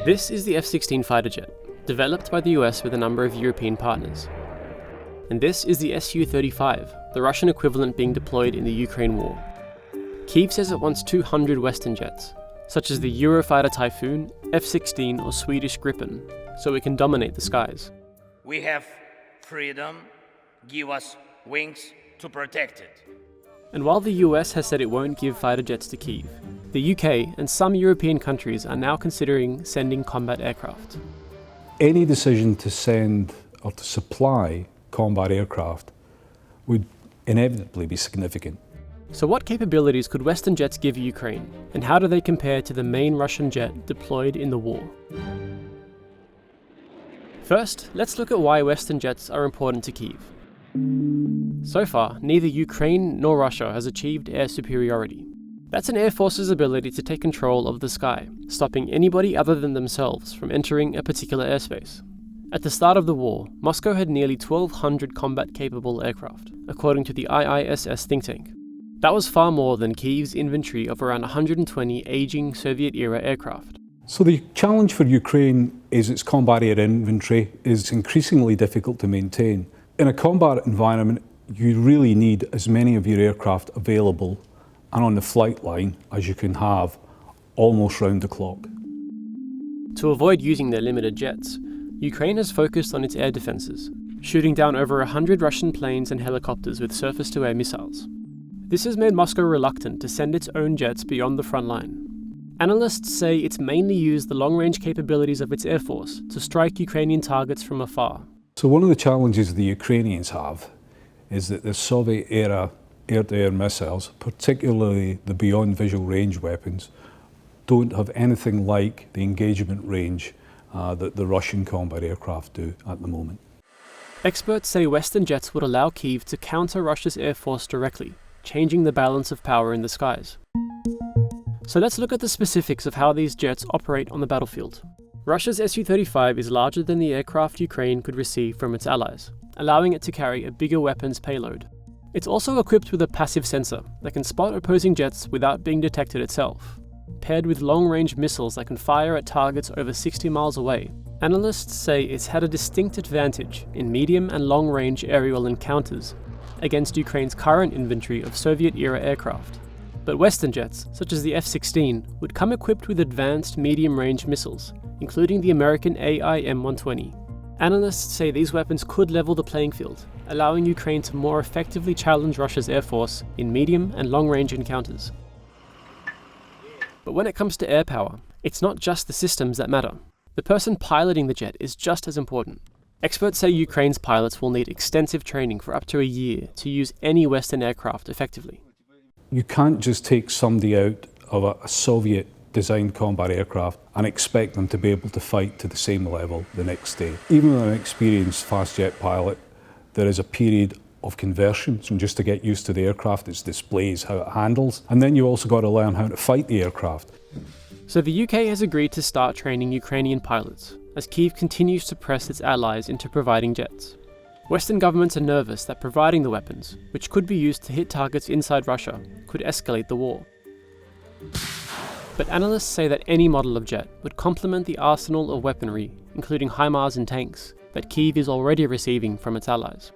This is the F-16 fighter jet, developed by the US with a number of European partners. And this is the Su-35, the Russian equivalent being deployed in the Ukraine war. Kyiv says it wants 200 Western jets, such as the Eurofighter Typhoon, F-16 or Swedish Gripen, so it can dominate the skies. We have freedom, give us wings to protect it. And while the US has said it won't give fighter jets to Kyiv, the UK and some European countries are now considering sending combat aircraft. Any decision to send or to supply combat aircraft would inevitably be significant. So what capabilities could Western jets give Ukraine, and how do they compare to the main Russian jet deployed in the war? First, let's look at why Western jets are important to Kyiv. So far, neither Ukraine nor Russia has achieved air superiority. That's an air force's ability to take control of the sky, stopping anybody other than themselves from entering a particular airspace. At the start of the war, Moscow had nearly 1,200 combat-capable aircraft, according to the IISS think tank. That was far more than Kyiv's inventory of around 120 aging Soviet-era aircraft. So the challenge for Ukraine is its combat air inventory is increasingly difficult to maintain. In a combat environment, you really need as many of your aircraft available and on the flight line as you can have almost round the clock. To avoid using their limited jets, Ukraine has focused on its air defences, shooting down over 100 Russian planes and helicopters with surface-to-air missiles. This has made Moscow reluctant to send its own jets beyond the front line. Analysts say it's mainly used the long-range capabilities of its air force to strike Ukrainian targets from afar. So one of the challenges the Ukrainians have is that the Soviet-era air-to-air missiles, particularly the beyond visual range weapons, don't have anything like the engagement range that the Russian combat aircraft do at the moment. Experts say Western jets would allow Kyiv to counter Russia's air force directly, changing the balance of power in the skies. So let's look at the specifics of how these jets operate on the battlefield. Russia's Su-35 is larger than the aircraft Ukraine could receive from its allies, allowing it to carry a bigger weapons payload. It's also equipped with a passive sensor that can spot opposing jets without being detected itself. Paired with long-range missiles that can fire at targets over 60 miles away, analysts say it's had a distinct advantage in medium and long-range aerial encounters against Ukraine's current inventory of Soviet-era aircraft. But Western jets, such as the F-16, would come equipped with advanced medium-range missiles, including the American AIM-120. Analysts say these weapons could level the playing field, allowing Ukraine to more effectively challenge Russia's air force in medium and long-range encounters. But when it comes to air power, it's not just the systems that matter. The person piloting the jet is just as important. Experts say Ukraine's pilots will need extensive training for up to a year to use any Western aircraft effectively. You can't just take somebody out of a Soviet-designed combat aircraft and expect them to be able to fight to the same level the next day. Even with an experienced fast jet pilot, there is a period of conversion, so just to get used to the aircraft, its displays, how it handles, and then you also got to learn how to fight the aircraft. So the UK has agreed to start training Ukrainian pilots, as Kyiv continues to press its allies into providing jets. Western governments are nervous that providing the weapons, which could be used to hit targets inside Russia, could escalate the war. But analysts say that any model of jet would complement the arsenal of weaponry, including HIMARS and tanks, that Kyiv is already receiving from its allies.